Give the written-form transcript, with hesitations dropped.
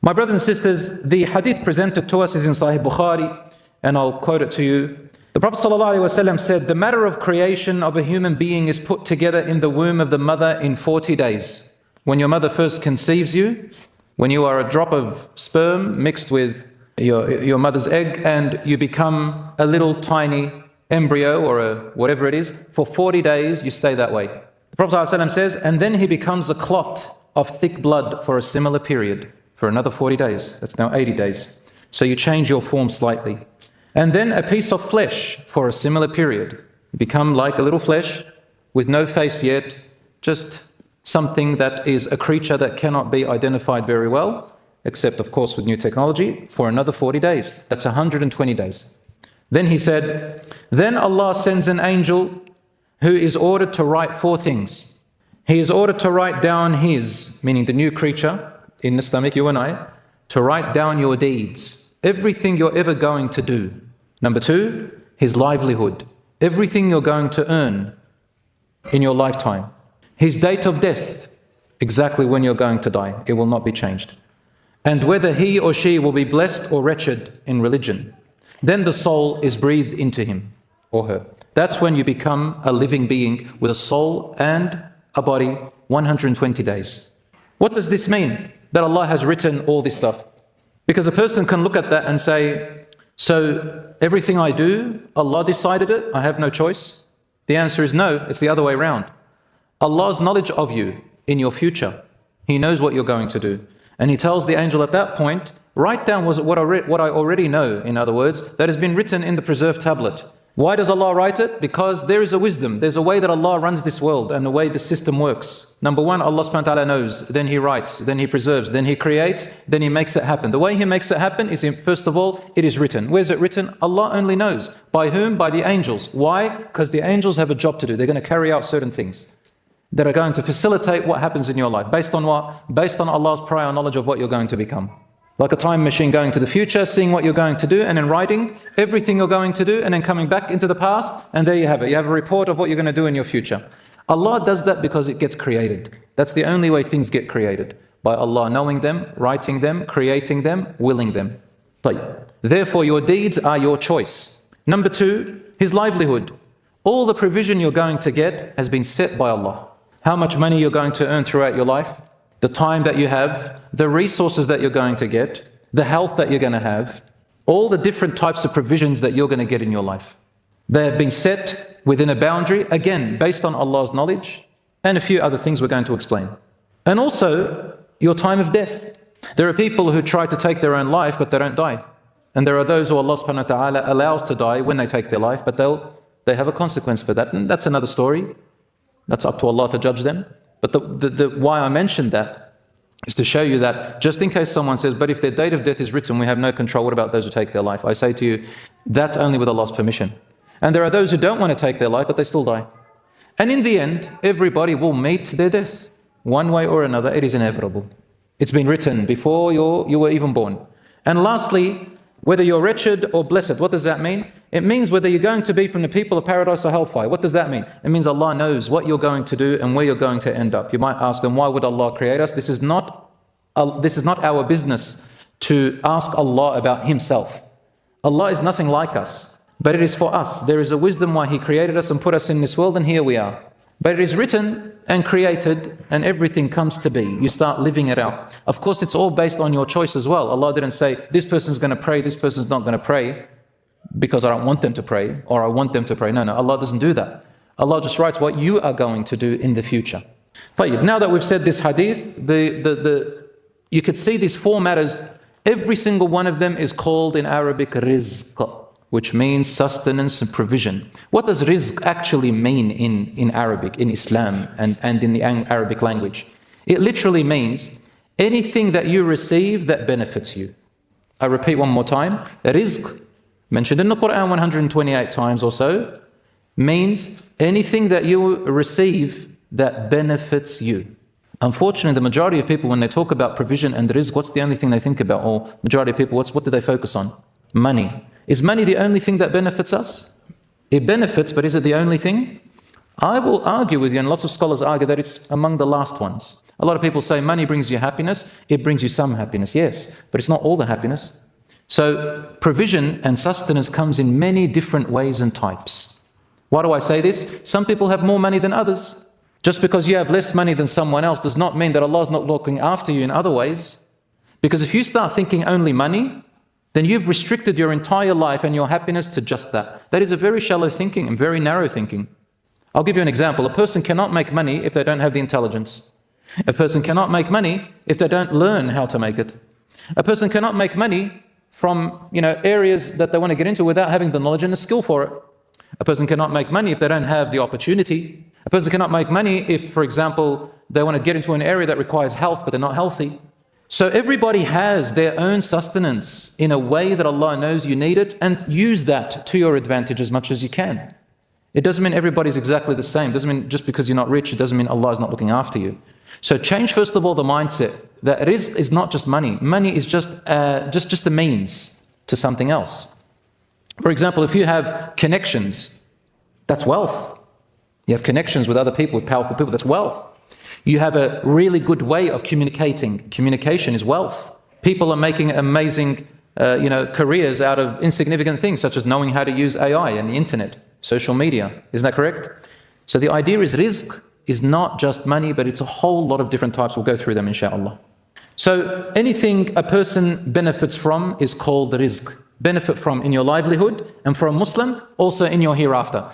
My brothers and sisters, the hadith presented to us is in Sahih Bukhari, and I'll quote it to you. The Prophet ﷺ said, the matter of creation of a human being is put together in the womb of the mother in 40 days. When your mother first conceives you, when you are a drop of sperm mixed with your mother's egg, and you become a little tiny embryo or whatever it is, for 40 days you stay that way. The Prophet ﷺ says, and then he becomes a clot of thick blood for a similar period, for another 40 days. That's now 80 days. So you change your form slightly. And then a piece of flesh for a similar period. You become like a little flesh with no face yet, just something that is a creature that cannot be identified very well, except of course with new technology, for another 40 days. That's 120 days. Then he said, then Allah sends an angel who is ordered to write 4 things. He is ordered to write down his, meaning the new creature, in Islamic, you and I, to write down your deeds, everything you're ever going to do. Number 2, his livelihood, everything you're going to earn in your lifetime. His date of death, exactly when you're going to die, it will not be changed. And whether he or she will be blessed or wretched in religion. Then the soul is breathed into him or her. That's when you become a living being with a soul and a body, 120 days. What does this mean? That Allah has written all this stuff. Because a person can look at that and say, so everything I do, Allah decided it, I have no choice. The answer is no, it's the other way around. Allah's knowledge of you in your future, He knows what you're going to do. And He tells the angel at that point, write down what I already know, in other words, that has been written in the preserved tablet. Why does Allah write it? Because there is a wisdom, there's a way that Allah runs this world and the way the system works. Number 1, Allah subhanahu wa ta'ala knows, then He writes, then He preserves, then He creates, then He makes it happen. The way He makes it happen is, first of all, it is written. Where's it written? Allah only knows. By whom? By the angels. Why? Because the angels have a job to do. They're going to carry out certain things that are going to facilitate what happens in your life. Based on what? Based on Allah's prior knowledge of what you're going to become. Like a time machine going to the future, seeing what you're going to do, and then writing everything you're going to do, and then coming back into the past, and there you have it. You have a report of what you're going to do in your future. Allah does that because it gets created. That's the only way things get created. By Allah knowing them, writing them, creating them, willing them. Therefore, your deeds are your choice. Number 2, His livelihood. All the provision you're going to get has been set by Allah. How much money you're going to earn throughout your life, the time that you have, the resources that you're going to get, the health that you're going to have, all the different types of provisions that you're going to get in your life. They have been set within a boundary, again, based on Allah's knowledge, and a few other things we're going to explain. And also, your time of death. There are people who try to take their own life, but they don't die. And there are those who Allah subhanahu wa ta'ala allows to die when they take their life, but they have a consequence for that. And that's another story. That's up to Allah to judge them. But why I mentioned that is to show you that just in case someone says, but if their date of death is written, we have no control, what about those who take their life? I say to you, that's only with Allah's permission. And there are those who don't want to take their life, but they still die. And in the end, everybody will meet their death. One way or another, it is inevitable. It's been written before you were even born. And lastly, whether you're wretched or blessed, what does that mean? It means whether you're going to be from the people of paradise or hellfire. What does that mean? It means Allah knows what you're going to do and where you're going to end up. You might ask them, why would Allah create us? This is not our business to ask Allah about Himself. Allah is nothing like us, but it is for us. There is a wisdom why He created us and put us in this world, and here we are. But it is written and created, and everything comes to be. You start living it out. Of course, it's all based on your choice as well. Allah didn't say, this person's going to pray, this person's not going to pray, because I don't want them to pray, or I want them to pray. No, Allah doesn't do that. Allah just writes what you are going to do in the future. But now that we've said this hadith, you could see these 4 matters. Every single one of them is called in Arabic rizq, which means sustenance and provision. What does rizq actually mean in Arabic, in Islam, and in the Arabic language? It literally means anything that you receive that benefits you. I repeat one more time. Rizq, mentioned in the Quran 128 times or so, means anything that you receive that benefits you. Unfortunately, the majority of people, when they talk about provision and rizq, what's the only thing they think about? Or majority of people, what do they focus on? Money. Is money the only thing that benefits us? It benefits, but is it the only thing? I will argue with you, and lots of scholars argue that it's among the last ones. A lot of people say money brings you happiness. It brings you some happiness, yes, but it's not all the happiness. So provision and sustenance comes in many different ways and types. Why do I say this? Some people have more money than others. Just because you have less money than someone else does not mean that Allah is not looking after you in other ways. Because if you start thinking only money, then you've restricted your entire life and your happiness to just that. That is a very shallow thinking and very narrow thinking. I'll give you an example. A person cannot make money if they don't have the intelligence. A person cannot make money if they don't learn how to make it. A person cannot make money from areas that they want to get into without having the knowledge and the skill for it. A person cannot make money if they don't have the opportunity. A person cannot make money if, for example, they want to get into an area that requires health but they're not healthy. So everybody has their own sustenance in a way that Allah knows you need it, and use that to your advantage as much as you can. It doesn't mean everybody's exactly the same. It doesn't mean just because you're not rich, it doesn't mean Allah is not looking after you. So change first of all the mindset that it is not just money. Money is just a means to something else. For example, if you have connections, that's wealth. You have connections with other people, with powerful people, that's wealth. You have a really good way of communicating. Communication is wealth. People are making amazing careers out of insignificant things, such as knowing how to use AI and the internet, social media. Isn't that correct? So the idea is rizq is not just money, but it's a whole lot of different types. We'll go through them, inshallah. So anything a person benefits from is called rizq. Benefit from in your livelihood, and for a Muslim, also in your hereafter.